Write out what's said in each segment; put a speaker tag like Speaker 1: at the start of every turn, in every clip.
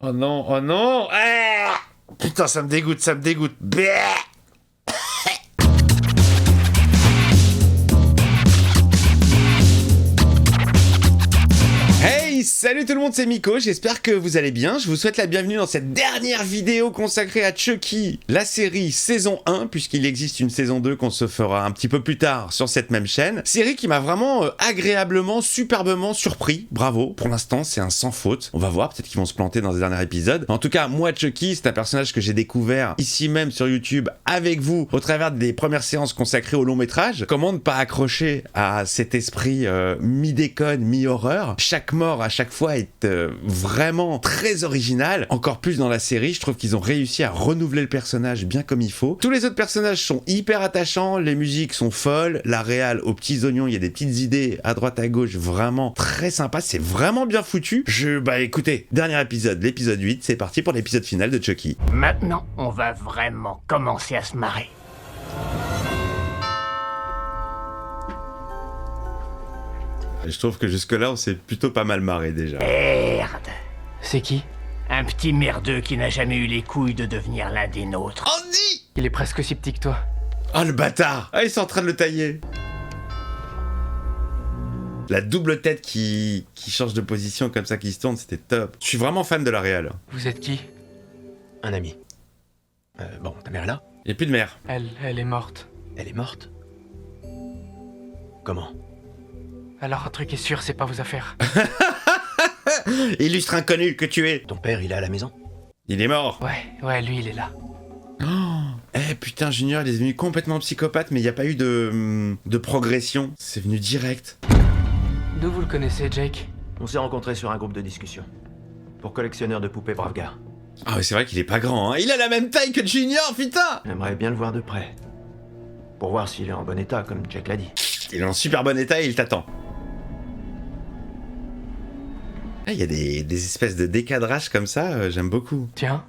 Speaker 1: Oh non, oh non. Ah, putain, ça me dégoûte, ça me dégoûte. Bleh. Hey, salut tout le monde, c'est Miko, j'espère que vous allez bien. Je vous souhaite la bienvenue dans cette dernière vidéo consacrée à Chucky, la série saison 1, puisqu'il existe une saison 2 qu'on se fera un petit peu plus tard sur cette même chaîne. Série qui m'a vraiment agréablement, superbement surpris, bravo. Pour l'instant, c'est un sans faute. On va voir, peut-être qu'ils vont se planter dans ce dernier épisode. En tout cas, moi, Chucky, c'est un personnage que j'ai découvert ici même sur YouTube avec vous, au travers des premières séances consacrées au long métrage. Comment ne pas accrocher à cet esprit mi-déconne, mi-horreur. Chaque mort à chaque fois est vraiment très original. Encore plus dans la série, je trouve qu'ils ont réussi à renouveler le personnage bien comme il faut. Tous les autres personnages sont hyper attachants, les musiques sont folles, la réal aux petits oignons, il y a des petites idées à droite à gauche vraiment très sympa, c'est vraiment bien foutu. Bah écoutez, dernier épisode, l'épisode 8, c'est parti pour l'épisode final de Chucky.
Speaker 2: Maintenant, on va vraiment commencer à se marrer.
Speaker 1: Je trouve que jusque-là, on s'est plutôt pas mal marré déjà.
Speaker 2: Merde.
Speaker 3: C'est qui?
Speaker 2: Un petit merdeux qui n'a jamais eu les couilles de devenir l'un des nôtres.
Speaker 1: Andy!
Speaker 3: Il est presque aussi petit que toi.
Speaker 1: Oh le bâtard! Ah, ils sont en train de le tailler. La double tête qui change de position comme ça, qui se tourne, c'était top. Je suis vraiment fan de la réal.
Speaker 3: Vous êtes qui?
Speaker 4: Un ami. Bon, ta mère est là?
Speaker 1: Il n'y a plus de mère.
Speaker 3: Elle est morte.
Speaker 4: Elle est morte? Comment?
Speaker 3: Alors un truc est sûr, c'est pas vos affaires.
Speaker 1: Illustre inconnu que tu es.
Speaker 4: Ton père, il est à la maison?
Speaker 1: Il est mort.
Speaker 3: Ouais, lui il est là.
Speaker 1: Putain, Junior, il est devenu complètement psychopathe, mais il n'y a pas eu de progression. C'est venu direct.
Speaker 3: D'où vous le connaissez, Jake?
Speaker 4: On s'est rencontrés sur un groupe de discussion. Pour collectionneurs de poupées braves gars.
Speaker 1: Ah ouais, c'est vrai qu'il est pas grand, hein. Il a la même taille que Junior, putain.
Speaker 4: J'aimerais bien le voir de près. Pour voir s'il est en bon état, comme Jack l'a dit.
Speaker 1: Il est en super bon état et il t'attend. Il y a des espèces de décadrage comme ça, j'aime beaucoup.
Speaker 3: Tiens,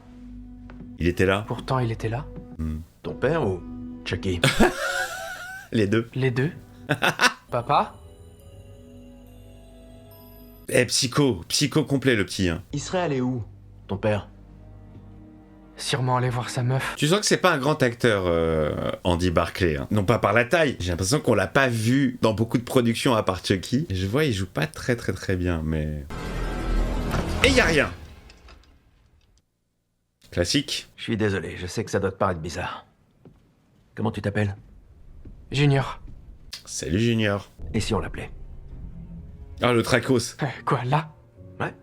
Speaker 1: Il était là.
Speaker 3: pourtant il était là.
Speaker 4: Ton père ou Chucky?
Speaker 1: Les deux.
Speaker 3: Les deux. Papa?
Speaker 1: Psycho complet le petit, hein.
Speaker 4: Il serait allé où, ton père?
Speaker 3: Sûrement aller voir sa meuf.
Speaker 1: Tu sens que c'est pas un grand acteur, Andy Barclay, hein. Non pas par la taille. J'ai l'impression qu'on l'a pas vu dans beaucoup de productions à part Chucky. Je vois, il joue pas très bien, mais... Et y a rien. Classique.
Speaker 4: Je suis désolé, je sais que ça doit te paraître bizarre. Comment tu t'appelles?
Speaker 3: Junior.
Speaker 1: Salut Junior.
Speaker 4: Et si on l'appelait?
Speaker 1: Ah, le Tracos.
Speaker 3: Quoi, là?
Speaker 4: Ouais.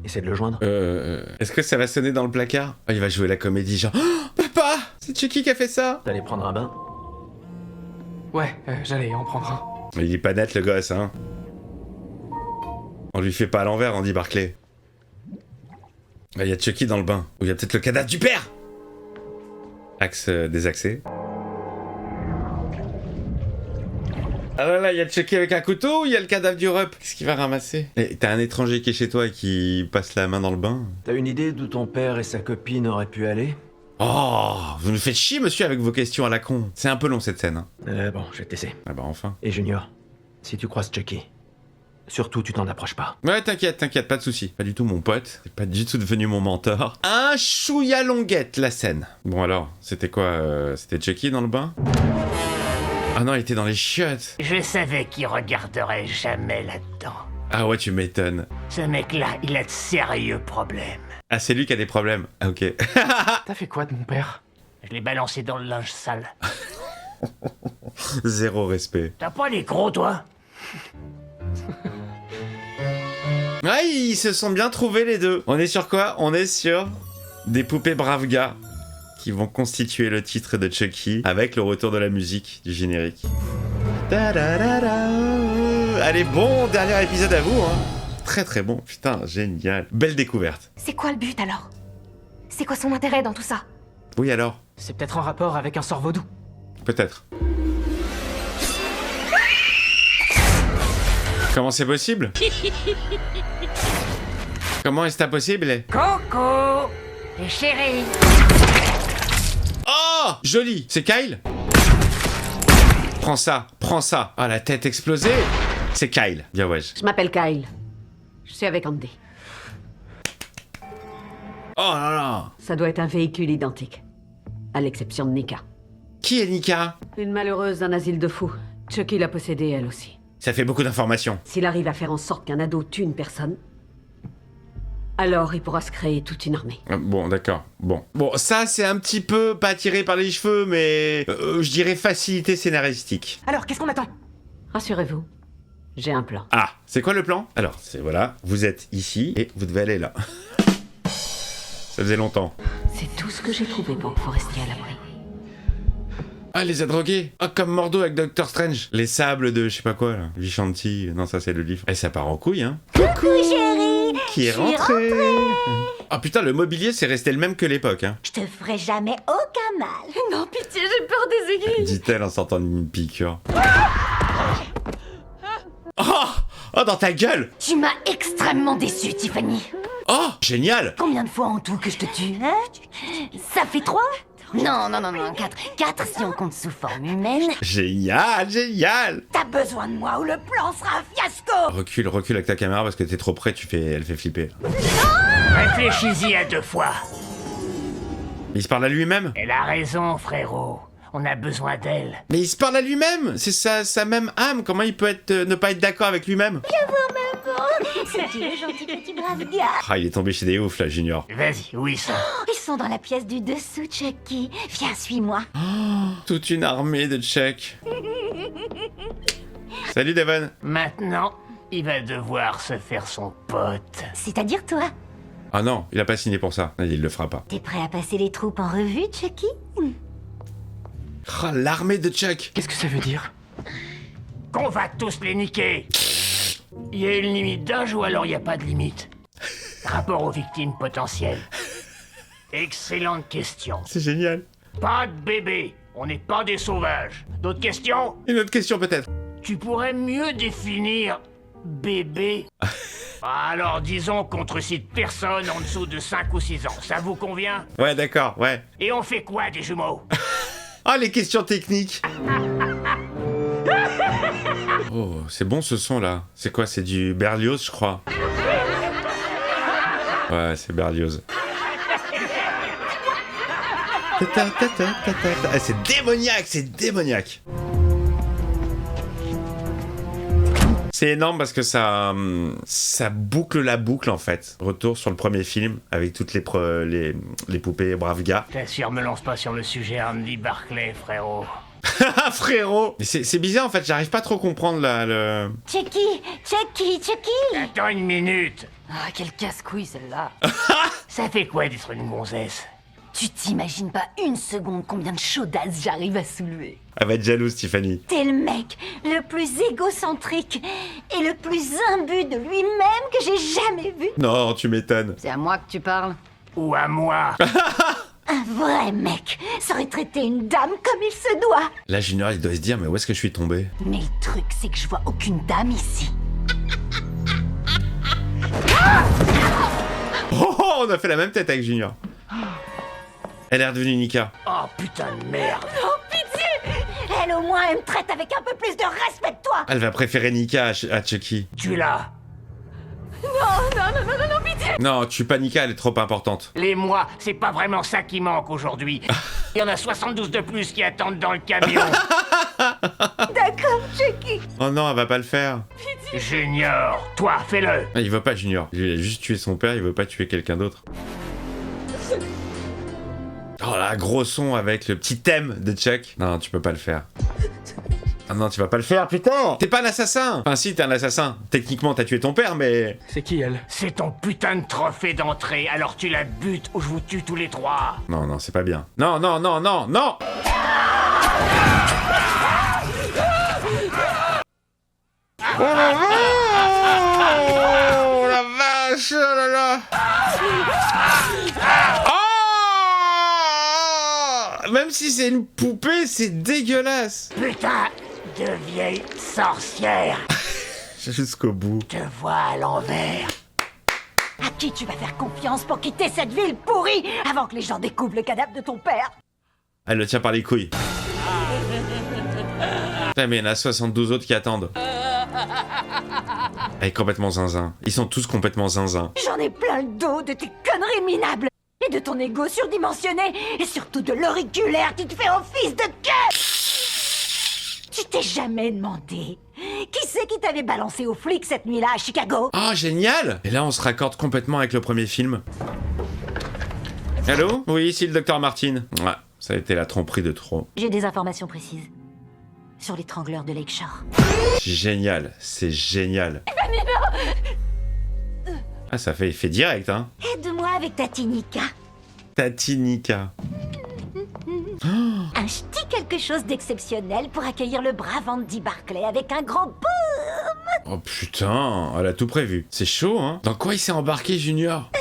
Speaker 4: Essaie de le joindre.
Speaker 1: Est-ce que ça va sonner dans le placard? Oh, il va jouer la comédie, genre... Oh, papa! C'est Chucky qui a fait ça!
Speaker 4: T'allais prendre un bain?
Speaker 3: Ouais, j'allais en prendre un.
Speaker 1: Il est pas net, le gosse, hein. On lui fait pas à l'envers, Andy Barclay. Il y a Chucky dans le bain. Ou il y a peut-être le cadavre du père! Axe désaxé. Ah là là, il y a Chucky avec un couteau ou il y a le cadavre du rep? Qu'est-ce qu'il va ramasser? Et t'as un étranger qui est chez toi et qui passe la main dans le bain?
Speaker 4: T'as une idée d'où ton père et sa copine auraient pu aller?
Speaker 1: Oh, vous nous faites chier, monsieur, avec vos questions à la con. C'est un peu long, cette scène, hein.
Speaker 4: Bon, je vais te laisser.
Speaker 1: Ah bah enfin.
Speaker 4: Et Junior, si tu croises Chucky, surtout tu t'en approches pas.
Speaker 1: Ouais, t'inquiète, pas de soucis. Pas du tout mon pote. C'est pas du tout devenu mon mentor. Un chouïa longuette, la scène. Bon alors, c'était quoi C'était Chucky dans le bain? Ah non, il était dans les chiottes.
Speaker 2: Je savais qu'il regarderait jamais là-dedans.
Speaker 1: Ah ouais, tu m'étonnes.
Speaker 2: Ce mec-là, il a de sérieux problèmes.
Speaker 1: Ah, c'est lui qui a des problèmes. Ah ok.
Speaker 3: T'as fait quoi de mon père?
Speaker 2: Je l'ai balancé dans le linge sale.
Speaker 1: Zéro respect.
Speaker 2: T'as pas les gros, toi?
Speaker 1: Ah, ils se sont bien trouvés les deux. On est sur quoi? On est sur des poupées braves gars qui vont constituer le titre de Chucky avec le retour de la musique du générique. Allez, bon dernier épisode à vous, hein. Très bon, putain, génial. Belle découverte.
Speaker 5: C'est quoi le but alors? C'est quoi son intérêt dans tout ça?
Speaker 1: Oui alors?
Speaker 3: C'est peut-être en rapport avec un sort vaudou.
Speaker 1: Peut-être. Comment c'est possible? Comment est-ce possible?
Speaker 2: Coucou, les chéris.
Speaker 1: Oh, joli. C'est Kyle? Prends ça. Ah, la tête explosée. C'est Kyle. Bien wesh.
Speaker 6: Je m'appelle Kyle. Je suis avec Andy.
Speaker 1: Oh là là.
Speaker 6: Ça doit être un véhicule identique. À l'exception de Nika.
Speaker 1: Qui est Nika?
Speaker 6: Une malheureuse d'un asile de fous. Chucky l'a possédée elle aussi.
Speaker 1: Ça fait beaucoup d'informations.
Speaker 6: S'il arrive à faire en sorte qu'un ado tue une personne, alors il pourra se créer toute une armée.
Speaker 1: Bon, d'accord. Bon, ça c'est un petit peu pas tiré par les cheveux, mais je dirais facilité scénaristique.
Speaker 2: Alors, qu'est-ce qu'on attend?
Speaker 6: Rassurez-vous, j'ai un plan.
Speaker 1: Ah, c'est quoi le plan? Alors, c'est voilà, vous êtes ici et vous devez aller là. Ça faisait longtemps.
Speaker 6: C'est tout ce que j'ai trouvé pour que vous restiez à l'abri.
Speaker 1: Ah, elle les a drogués. Ah, comme Mordo avec Doctor Strange. Les sables de je sais pas quoi là. Vishanti. Non, ça c'est le livre. Et ça part en couille, hein.
Speaker 5: Coucou chérie.
Speaker 1: Qui est rentré. Ah putain, le mobilier c'est resté le même que l'époque, hein.
Speaker 5: Je te ferai jamais aucun mal.
Speaker 7: Non, pitié, j'ai peur des aiguilles.
Speaker 1: Dit-elle en sortant d'une piqûre. Oh, dans ta gueule.
Speaker 5: Tu m'as extrêmement déçue, Tiffany.
Speaker 1: Oh, génial.
Speaker 5: Combien de fois en tout que je te tue, hein? Ça fait 3? Non, 4. 4 si on compte sous forme humaine.
Speaker 1: Génial.
Speaker 5: T'as besoin de moi ou le plan sera un fiasco.
Speaker 1: Recule avec ta caméra parce que t'es trop près, elle fait flipper.
Speaker 2: Réfléchis-y à 2 fois.
Speaker 1: Mais il se parle à lui-même.
Speaker 2: Elle a raison, frérot. On a besoin d'elle.
Speaker 1: Mais il se parle à lui-même. C'est sa même âme. Comment il peut ne pas être d'accord avec lui-même?
Speaker 5: C'est le gentil petit brave gars.
Speaker 1: Ah, il est tombé chez des oufs là, Junior.
Speaker 2: Vas-y, où ils sont?
Speaker 5: Ils sont dans la pièce du dessous, Chucky. Viens, suis-moi.
Speaker 1: Toute une armée de Tchèques. Salut Devon.
Speaker 2: Maintenant, il va devoir se faire son pote.
Speaker 5: C'est-à-dire toi.
Speaker 1: Ah non, il a pas signé pour ça. Il le fera pas.
Speaker 5: T'es prêt à passer les troupes en revue, Chucky?
Speaker 1: Ah, l'armée de Tchèques.
Speaker 3: Qu'est-ce que ça veut dire?
Speaker 2: Qu'on va tous les niquer. Il y a une limite d'âge ou alors il n'y a pas de limite? Rapport aux victimes potentielles. Excellente question.
Speaker 1: C'est génial.
Speaker 2: Pas de bébé. On n'est pas des sauvages. D'autres questions?
Speaker 1: Une autre question peut-être.
Speaker 2: Tu pourrais mieux définir bébé? Alors disons qu'on ne cite personne en dessous de 5 ou 6 ans. Ça vous convient?
Speaker 1: Ouais, d'accord, ouais.
Speaker 2: Et on fait quoi des jumeaux?
Speaker 1: Ah, les questions techniques. Oh, c'est bon ce son là. C'est quoi? C'est du Berlioz, je crois. Ouais, c'est Berlioz. Ah, c'est démoniaque. C'est énorme parce que ça boucle la boucle en fait. Retour sur le premier film avec toutes les poupées braves gars.
Speaker 2: T'assures, me lance pas sur le sujet Andy Barclay, frérot.
Speaker 1: Frérot. Mais c'est bizarre en fait, j'arrive pas trop à comprendre le...
Speaker 5: Chucky.
Speaker 2: Attends une minute.
Speaker 7: Ah, quel casse-couille celle-là.
Speaker 2: Ça fait quoi d'être une gonzesse?
Speaker 7: Tu t'imagines pas une seconde combien de chaudasses j'arrive à soulever.
Speaker 1: Elle va être jalouse, Tiffany.
Speaker 5: T'es le mec le plus égocentrique et le plus imbu de lui-même que j'ai jamais vu.
Speaker 1: Non, tu m'étonnes.
Speaker 7: C'est à moi que tu parles?
Speaker 2: Ou à moi?
Speaker 5: Un vrai mec saurait traiter une dame comme il se doit.
Speaker 1: Là, Junior, il doit se dire, mais où est-ce que je suis tombé?
Speaker 5: Mais le truc, c'est que je vois aucune dame ici.
Speaker 1: Oh, on a fait la même tête avec Junior. Elle est redevenue Nika.
Speaker 2: Oh putain de merde.
Speaker 5: Elle au moins, elle me traite avec un peu plus de respect que toi.
Speaker 1: Elle va préférer Nika à Chucky.
Speaker 2: Tu l'as.
Speaker 1: Non, tue pas Nika, elle est trop importante.
Speaker 2: Les mois, c'est pas vraiment ça qui manque aujourd'hui. Il y en a 72 de plus qui attendent dans le camion.
Speaker 5: D'accord, Chucky.
Speaker 1: Oh non, elle va pas le faire.
Speaker 2: Junior, toi, fais-le.
Speaker 1: Il veut pas Junior. Il a juste tué son père, il veut pas tuer quelqu'un d'autre. Oh là, gros son avec le petit thème de Chuck. Non, tu peux pas le faire. Ah non, tu vas pas le faire, putain. T'es pas un assassin. Enfin si, t'es un assassin. Techniquement, t'as tué ton père, mais...
Speaker 3: C'est qui elle?
Speaker 2: C'est ton putain de trophée d'entrée, alors tu la butes ou je vous tue tous les 3.
Speaker 1: Non, c'est pas bien. Non. Oh la vache, oh là là. Oh, même si c'est une poupée, c'est dégueulasse.
Speaker 2: Putain de vieille sorcière.
Speaker 1: Jusqu'au bout.
Speaker 2: Te vois à l'envers.
Speaker 5: À qui tu vas faire confiance pour quitter cette ville pourrie avant que les gens découvrent le cadavre de ton père?
Speaker 1: Elle le tient par les couilles. Putain, mais il y en a 72 autres qui attendent. Elle est complètement zinzin. Ils sont tous complètement zinzin.
Speaker 5: J'en ai plein le dos de tes conneries minables. Et de ton ego surdimensionné, et surtout de l'auriculaire qui te fait office de queue. Tu t'es jamais demandé qui c'est qui t'avait balancé aux flics cette nuit-là à Chicago?
Speaker 1: Oh, génial! Et là, on se raccorde complètement avec le premier film. Allô? Oui, ici le docteur Martin. Ouais, ça a été la tromperie de trop.
Speaker 5: J'ai des informations précises sur l'étrangleur de Lakeshore.
Speaker 1: Génial, c'est génial. Ah, ça fait effet direct, hein.
Speaker 5: Aide-moi avec ta Tinika.
Speaker 1: Tatinika.
Speaker 5: Un ch'ti quelque chose d'exceptionnel pour accueillir le brave Andy Barclay avec un grand boum.
Speaker 1: Oh putain, elle a tout prévu. C'est chaud, hein. Dans quoi il s'est embarqué, Junior?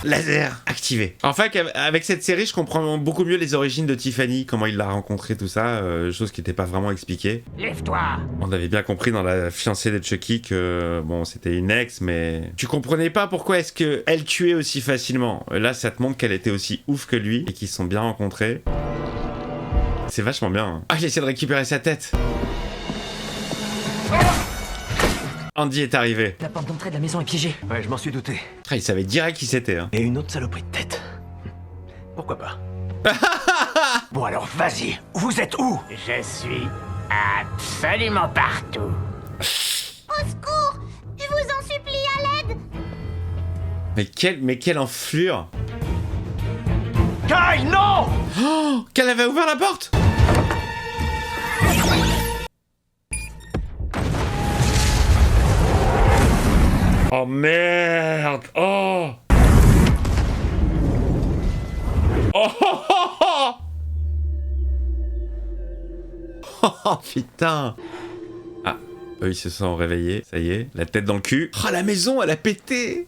Speaker 1: Laser activé. En fait, avec cette série, je comprends beaucoup mieux les origines de Tiffany, comment il l'a rencontrée, tout ça, chose qui n'était pas vraiment expliquée.
Speaker 2: Lève-toi.
Speaker 1: On avait bien compris dans La fiancée de Chucky que, bon, c'était une ex, mais tu comprenais pas pourquoi est-ce que elle tuait aussi facilement. Là, ça te montre qu'elle était aussi ouf que lui et qu'ils se sont bien rencontrés. C'est vachement bien. Hein. Ah, j'essaie de récupérer sa tête. Andy est arrivé.
Speaker 3: La porte d'entrée de la maison est piégée.
Speaker 4: Ouais, je m'en suis douté.
Speaker 1: Ah, il savait direct qui c'était. Hein.
Speaker 4: Et une autre saloperie de tête. Pourquoi pas? Bon alors, vas-y. Vous êtes où?
Speaker 2: Je suis absolument partout.
Speaker 5: Au secours! Je vous en supplie, à l'aide!
Speaker 1: Mais quelle enflure.
Speaker 4: Kyle, non!
Speaker 1: Oh, qu'elle avait ouvert la porte. Oh merde. Oh. Oh, oh, oh, oh. Oh putain. Ah, eux ils se sont réveillés, ça y est, la tête dans le cul. Oh la maison elle a pété.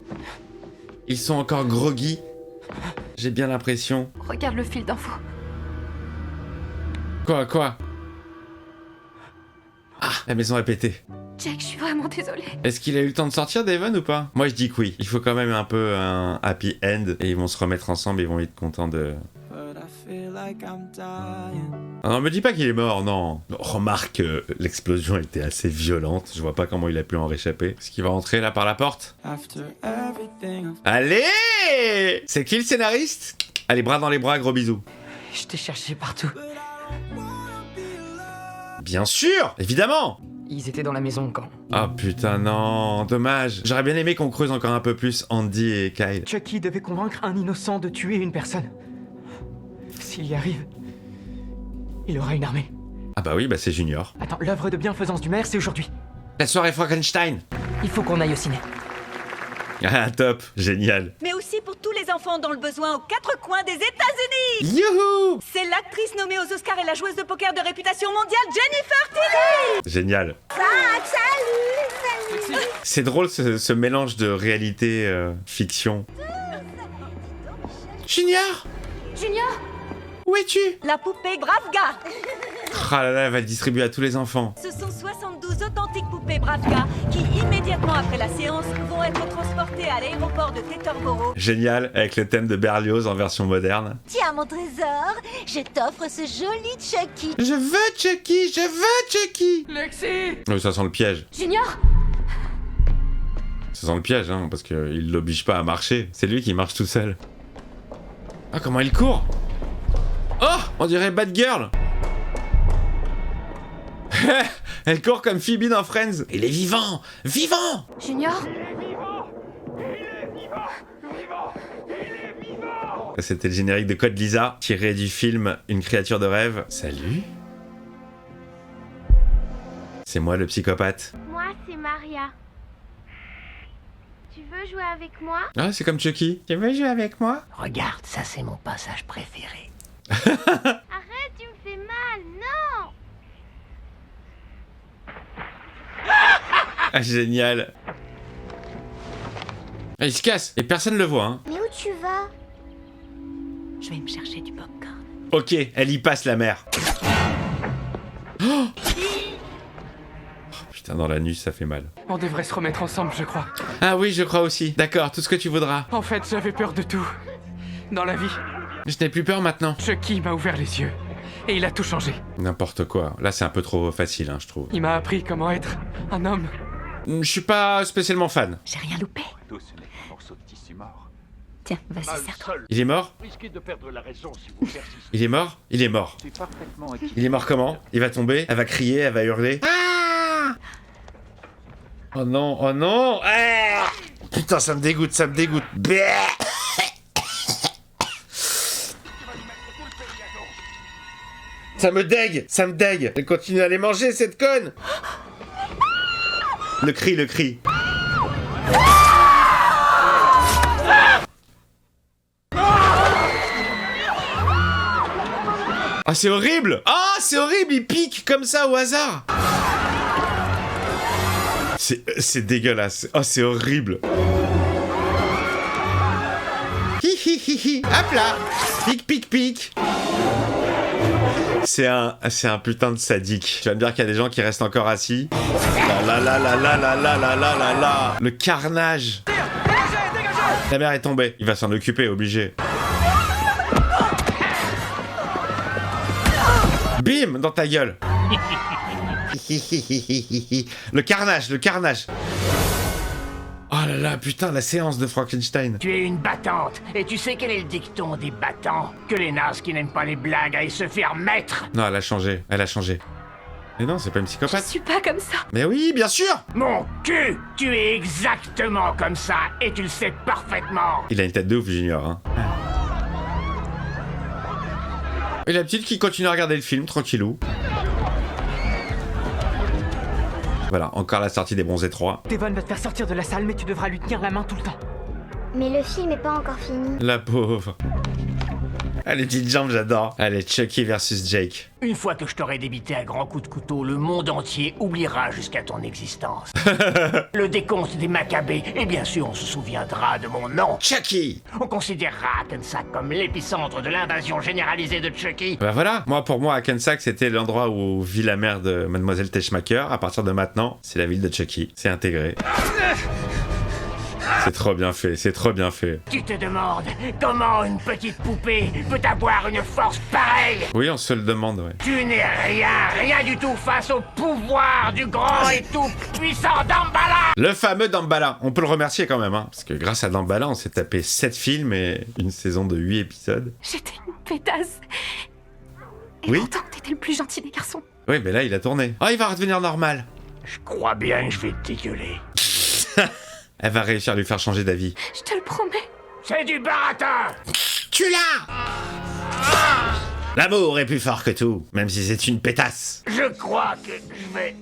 Speaker 1: Ils sont encore groggy. J'ai bien l'impression.
Speaker 7: Regarde le fil d'info.
Speaker 1: Quoi? Ah, la maison a pété.
Speaker 7: Jack, je suis vraiment désolée.
Speaker 1: Est-ce qu'il a eu le temps de sortir, Devon, ou pas? Moi, je dis que oui. Il faut quand même un peu un happy end. Et ils vont se remettre ensemble, ils vont être contents de... Ah non, me dis pas qu'il est mort, non. Remarque, l'explosion était assez violente. Je vois pas comment il a pu en réchapper. Est-ce qu'il va rentrer là par la porte? Allez! C'est qui le scénariste? Allez, bras dans les bras, gros bisous.
Speaker 3: Je t'ai cherché partout.
Speaker 1: Bien sûr! Évidemment!
Speaker 3: Ils étaient dans la maison quand...
Speaker 1: Ah putain, non, dommage. J'aurais bien aimé qu'on creuse encore un peu plus Andy et Kyle.
Speaker 3: Chucky devait convaincre un innocent de tuer une personne. S'il y arrive, il aura une armée.
Speaker 1: Ah bah oui, bah c'est Junior.
Speaker 3: Attends, l'œuvre de bienfaisance du maire, c'est aujourd'hui.
Speaker 1: La soirée Frankenstein.
Speaker 3: Il faut qu'on aille au ciné.
Speaker 1: Ah top, génial.
Speaker 8: Mais aussi pour tous les enfants dans le besoin aux quatre coins des États-Unis.
Speaker 1: Youhou!
Speaker 8: C'est l'actrice nommée aux Oscars et la joueuse de poker de réputation mondiale Jennifer Tilly.
Speaker 1: Génial.
Speaker 5: Salut!
Speaker 1: C'est drôle ce mélange de réalité fiction. Junior!
Speaker 5: Junior!
Speaker 1: Où es-tu?
Speaker 8: La poupée Bravga.
Speaker 1: Ah là là, elle va le distribuer à tous les enfants.
Speaker 8: Ce sont 72 authentiques poupées Bravga qui, immédiatement après la séance, vont être transportées à l'aéroport de Teterboro.
Speaker 1: Génial, avec le thème de Berlioz en version moderne.
Speaker 5: Tiens, mon trésor, je t'offre ce joli Chucky.
Speaker 1: Je veux Chucky, je veux Chucky.
Speaker 3: Lexi!
Speaker 1: Oui, ça sent le piège.
Speaker 5: Junior!
Speaker 1: Ça sent le piège, hein, parce qu'il l'oblige pas à marcher. C'est lui qui marche tout seul. Ah, comment il court! Oh! On dirait Batgirl! Elle court comme Phoebe dans Friends. Il est vivant! Vivant!
Speaker 7: Junior?
Speaker 1: C'était le générique de Code Lisa, tiré du film Une créature de rêve. Salut? C'est moi le psychopathe.
Speaker 9: Moi, c'est Maria. Tu veux jouer avec moi?
Speaker 1: Ah, c'est comme Chucky. Tu veux jouer avec moi?
Speaker 2: Regarde, ça c'est mon passage préféré.
Speaker 9: Arrête, tu me fais mal, non!
Speaker 1: Ah, génial. Ah, il se casse et personne le voit, hein.
Speaker 9: Mais où tu vas?
Speaker 8: Je vais me chercher du popcorn.
Speaker 1: Ok, elle y passe la mère. Oh putain, dans l'anus, ça fait mal.
Speaker 3: On devrait se remettre ensemble, je crois.
Speaker 1: Ah oui, je crois aussi. D'accord, tout ce que tu voudras.
Speaker 3: En fait, j'avais peur de tout. Dans la vie.
Speaker 1: Je n'ai plus peur maintenant.
Speaker 3: Chucky m'a ouvert les yeux. Et il a tout changé.
Speaker 1: N'importe quoi. Là, c'est un peu trop facile, hein, je trouve.
Speaker 3: Il m'a appris comment être un homme.
Speaker 1: Je suis pas spécialement fan.
Speaker 8: J'ai rien loupé.
Speaker 7: Tiens, vas-y, serre-toi.
Speaker 1: Il est mort? Il est mort? Il est mort. Il est mort comment? Il va tomber, elle va crier, elle va hurler. Ah! Oh non, oh non! Ah! Putain, ça me dégoûte, ça me dégoûte. Ça me dégue, ça me dégue. Elle continue à les manger, cette conne. Le cri, le cri. Ah, c'est horrible! Ah, c'est horrible, il pique comme ça au hasard! C'est dégueulasse. Oh, c'est horrible. Hi hi hi hi. Hop là! Pique, pique, pique. C'est un putain de sadique. Tu vas me dire qu'il y a des gens qui restent encore assis. La la la la la la la la la la. Le carnage. La mère est tombée. Il va s'en occuper, obligé. Bim! Dans ta gueule. Le carnage, le carnage. Oh là là, putain, la séance de Frankenstein.
Speaker 2: Tu es une battante, et tu sais quel est le dicton des battants? Que les nazes qui n'aiment pas les blagues aillent se faire mettre.
Speaker 1: Non, elle a changé, elle a changé. Mais non, c'est pas une psychopathe.
Speaker 7: Je suis pas comme ça.
Speaker 1: Mais oui, bien sûr.
Speaker 2: Mon cul, tu es exactement comme ça, et tu le sais parfaitement.
Speaker 1: Il a une tête de ouf, Junior, hein. Et la petite qui continue à regarder le film, tranquillou. Voilà, encore la sortie des Bronzés 3.
Speaker 3: Devon va te faire sortir de la salle, mais tu devras lui tenir la main tout le temps.
Speaker 9: Mais le film est pas encore fini.
Speaker 1: La pauvre. Ah, les petites jambes, j'adore. Allez, Chucky versus Jake.
Speaker 2: Une fois que je t'aurai débité à grands coups de couteau, le monde entier oubliera jusqu'à ton existence. Le décompte des Maccabées, et bien sûr on se souviendra de mon nom.
Speaker 1: Chucky.
Speaker 2: On considérera Hackensack comme l'épicentre de l'invasion généralisée de Chucky.
Speaker 1: Bah voilà, pour moi, Hackensack, c'était l'endroit où vit la mère de Mademoiselle Teschmacher. À partir de maintenant, c'est la ville de Chucky. C'est intégré. C'est trop bien fait, c'est trop bien fait.
Speaker 2: Tu te demandes comment une petite poupée peut avoir une force pareille?
Speaker 1: Oui, on se le demande, ouais.
Speaker 2: Tu n'es rien du tout face au pouvoir du grand et tout puissant Damballa.
Speaker 1: Le fameux Damballa, on peut le remercier quand même, hein, parce que grâce à Damballa, on s'est tapé 7 films et une saison de 8 épisodes.
Speaker 7: J'étais une pétasse. Et
Speaker 1: Oui.
Speaker 7: pourtant, t'étais le plus gentil des garçons.
Speaker 1: Oui, mais là, il a tourné. Oh, il va redevenir normal.
Speaker 2: Je crois bien que je vais te dégueuler.
Speaker 1: Elle va réussir à lui faire changer d'avis.
Speaker 7: Je te le promets.
Speaker 2: C'est du baratin.
Speaker 1: Tu l'as. L'amour est plus fort que tout, même si c'est une pétasse.
Speaker 2: Je crois que je vais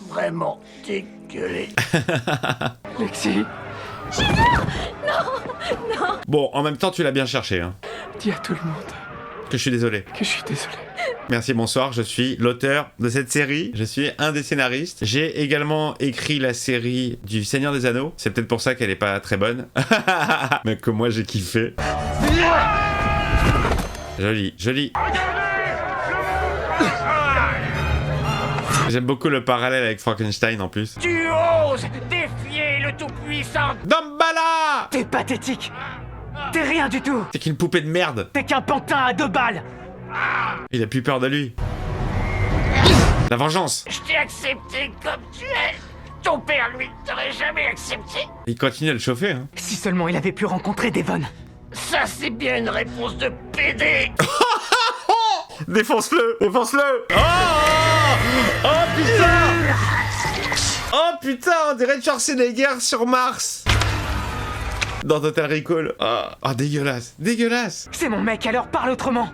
Speaker 2: vraiment dégueuler.
Speaker 3: Lexi,
Speaker 1: Bon, en même temps, tu l'as bien cherché, hein.
Speaker 3: dis à tout le monde
Speaker 1: Que je suis désolé.
Speaker 3: que je suis désolé.
Speaker 1: Merci, bonsoir, je suis l'auteur de cette série, je suis un des scénaristes. J'ai également écrit la série du Seigneur des Anneaux, c'est peut-être pour ça qu'elle est pas très bonne, mais que moi j'ai kiffé. Joli, joli. J'aime beaucoup le parallèle avec Frankenstein en plus.
Speaker 2: Tu oses défier le tout-puissant
Speaker 1: Damballa!
Speaker 3: T'es pathétique. T'es rien du tout.
Speaker 1: C'est qu'une poupée de merde.
Speaker 3: T'es qu'un pantin à 2 balles.
Speaker 1: Il a plus peur de lui. La vengeance.
Speaker 2: Je t'ai accepté comme tu es. Ton père, lui, t'aurait jamais accepté.
Speaker 1: Il continue à le chauffer, hein.
Speaker 3: Si seulement il avait pu rencontrer Devon.
Speaker 2: Ça, c'est bien une réponse de PD.
Speaker 1: Défonce-le! Défonce-le! Oh! Oh putain! Oh putain, on dirait Schwarzenegger sur Mars! Dans Total Recall. Oh, dégueulasse, dégueulasse!
Speaker 3: C'est mon mec, alors parle autrement.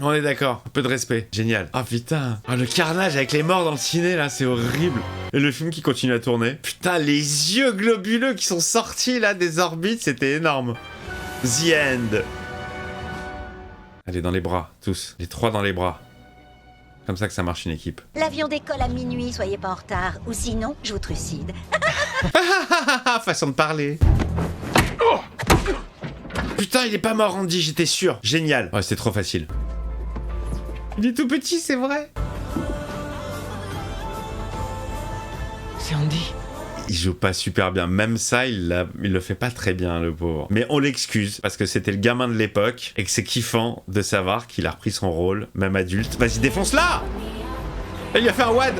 Speaker 1: On est d'accord, un peu de respect. Génial. Oh putain. Oh, le carnage avec les morts dans le ciné, là, c'est horrible. Et le film qui continue à tourner. Putain, les yeux globuleux qui sont sortis, là, des orbites, c'était énorme. The End. Allez, dans les bras, tous. Les 3 dans les bras. Comme ça que ça marche une équipe.
Speaker 5: L'avion décolle à minuit, soyez pas en retard. Ou sinon, je vous trucide.
Speaker 1: Façon de parler. Putain, il est pas mort, Andy, j'étais sûr. Génial. Ouais, c'est trop facile. Il est tout petit, c'est vrai.
Speaker 3: C'est Andy.
Speaker 1: Il joue pas super bien. Même ça, il le fait pas très bien, le pauvre. Mais on l'excuse, parce que c'était le gamin de l'époque, et que c'est kiffant de savoir qu'il a repris son rôle, même adulte. Vas-y, défonce-la! Et il a fait un WAD!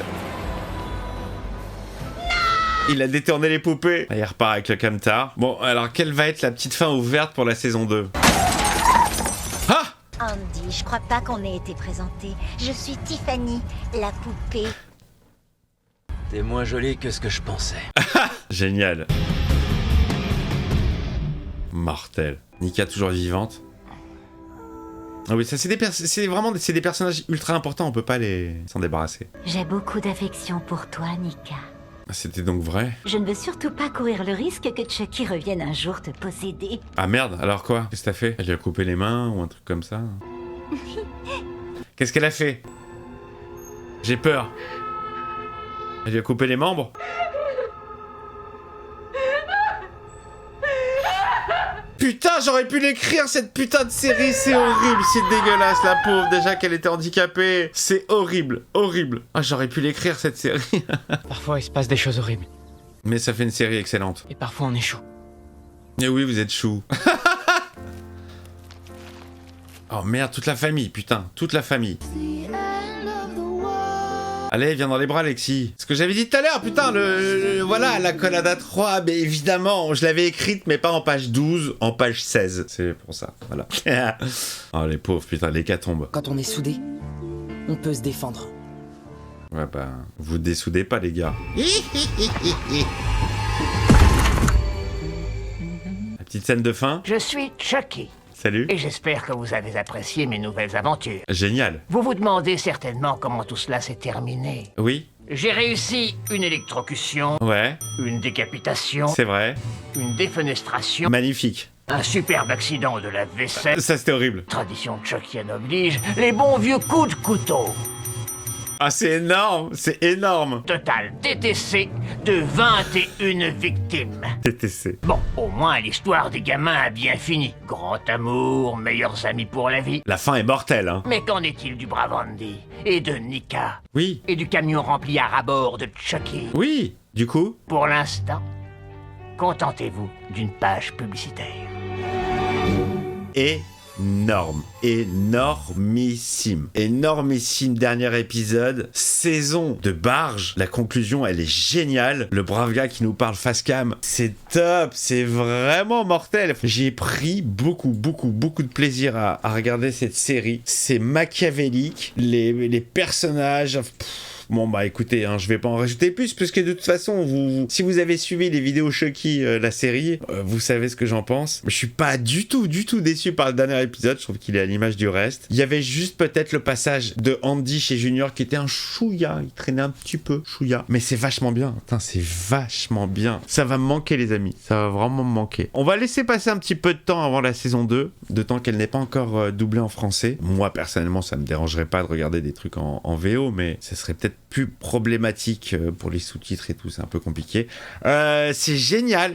Speaker 1: Il a détourné les poupées. Il repart avec le camtar. Bon, alors quelle va être la petite fin ouverte pour la saison 2? Ah!
Speaker 5: Andy, je crois pas qu'on ait été présenté. Je suis Tiffany, la poupée.
Speaker 4: T'es moins jolie que ce que je pensais.
Speaker 1: Génial. Mortel. Nika toujours vivante. Ah oui, ça c'est des personnages ultra importants, on peut pas s'en débarrasser.
Speaker 5: J'ai beaucoup d'affection pour toi, Nika.
Speaker 1: C'était donc vrai?
Speaker 5: Je ne veux surtout pas courir le risque que Chucky revienne un jour te posséder.
Speaker 1: Ah merde, alors quoi? Qu'est-ce que t'as fait? Elle lui a coupé les mains ou un truc comme ça? Qu'est-ce qu'elle a fait? J'ai peur. Elle lui a coupé les membres? Putain, j'aurais pu l'écrire cette putain de série, c'est horrible, c'est dégueulasse, la pauvre, déjà qu'elle était handicapée. C'est horrible, horrible. Ah, j'aurais pu l'écrire cette série.
Speaker 3: Parfois, il se passe des choses horribles.
Speaker 1: Mais ça fait une série excellente.
Speaker 3: Et parfois, on échoue.
Speaker 1: Et oui, vous êtes chou. Oh merde, toute la famille, putain, toute la famille. Allez, viens dans les bras, Alexis. Ce que j'avais dit tout à l'heure, putain, voilà, la Colada 3, mais évidemment, je l'avais écrite, mais pas en page 12, en page 16. C'est pour ça, voilà. Oh, les pauvres, putain, l'hécatombe.
Speaker 10: Quand on est soudés, on peut se défendre.
Speaker 1: Ouais, bah, vous dessoudez pas, les gars. La petite scène de fin.
Speaker 2: Je suis Chucky.
Speaker 1: Salut.
Speaker 2: Et j'espère que vous avez apprécié mes nouvelles aventures.
Speaker 1: Génial.
Speaker 2: Vous vous demandez certainement comment tout cela s'est terminé.
Speaker 1: Oui.
Speaker 2: J'ai réussi une électrocution,
Speaker 1: Ouais.
Speaker 2: une décapitation,
Speaker 1: C'est vrai.
Speaker 2: une défenestration,
Speaker 1: Magnifique.
Speaker 2: un superbe accident de la vaisselle.
Speaker 1: Ça, c'était horrible.
Speaker 2: Tradition Chuckienne oblige, les bons vieux coups de couteau.
Speaker 1: Ah, c'est énorme, c'est énorme.
Speaker 2: Total TTC de 21 victimes.
Speaker 1: TTC.
Speaker 2: Bon, au moins l'histoire des gamins a bien fini. Grand amour, meilleurs amis pour la vie.
Speaker 1: La fin est mortelle, hein.
Speaker 2: Mais qu'en est-il du brave Andy et de Nika?
Speaker 1: Oui.
Speaker 2: Et du camion rempli à ras-bord de Chucky?
Speaker 1: Oui. Du coup?
Speaker 2: Pour l'instant, contentez-vous d'une page publicitaire.
Speaker 1: Énorme, énormissime, énormissime dernier épisode, saison de barge, la conclusion elle est géniale, le brave gars qui nous parle face cam, c'est top, c'est vraiment mortel, j'ai pris beaucoup de plaisir à regarder cette série, c'est machiavélique, les personnages... Bon bah écoutez, hein, je vais pas en rajouter plus, puisque de toute façon, si vous avez suivi les vidéos Chucky, la série, vous savez ce que j'en pense. Je suis pas du tout déçu par le dernier épisode, je trouve qu'il est à l'image du reste. Il y avait juste peut-être le passage de Andy chez Junior qui était un chouïa, il traînait un petit peu, chouïa. Mais c'est vachement bien, putain, c'est vachement bien. Ça va me manquer les amis, ça va vraiment me manquer. On va laisser passer un petit peu de temps avant la saison 2, de temps qu'elle n'est pas encore doublée en français. Moi personnellement, ça me dérangerait pas de regarder des trucs en VO, mais ça serait peut-être plus problématique pour les sous-titres et tout, c'est un peu compliqué. C'est génial.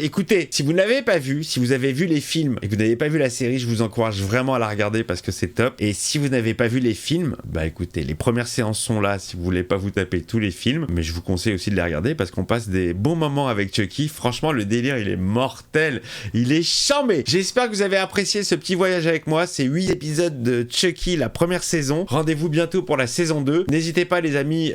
Speaker 1: Écoutez, si vous ne l'avez pas vu, si vous avez vu les films et que vous n'avez pas vu la série, je vous encourage vraiment à la regarder parce que c'est top. Et si vous n'avez pas vu les films, bah écoutez, les premières séances sont là si vous voulez pas vous taper tous les films, mais je vous conseille aussi de les regarder parce qu'on passe des bons moments avec Chucky. Franchement, le délire, il est mortel. Il est chambé. J'espère que vous avez apprécié ce petit voyage avec moi. C'est 8 épisodes de Chucky, la première saison. Rendez-vous bientôt pour la saison 2. N'hésitez pas les amis,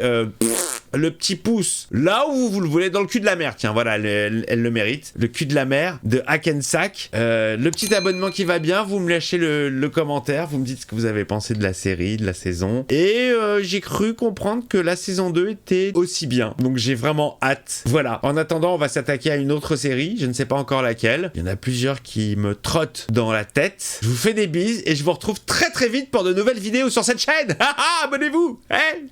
Speaker 1: le petit pouce là où vous le voulez, dans le cul de la mer, tiens voilà, elle le mérite, le cul de la mer de Hackensack, le petit abonnement qui va bien, vous me lâchez le commentaire, vous me dites ce que vous avez pensé de la série, de la saison, et j'ai cru comprendre que la saison 2 était aussi bien, donc j'ai vraiment hâte. Voilà, en attendant on va s'attaquer à une autre série, je ne sais pas encore laquelle, il y en a plusieurs qui me trottent dans la tête. Je vous fais des bises et je vous retrouve très vite pour de nouvelles vidéos sur cette chaîne. Abonnez-vous, hey.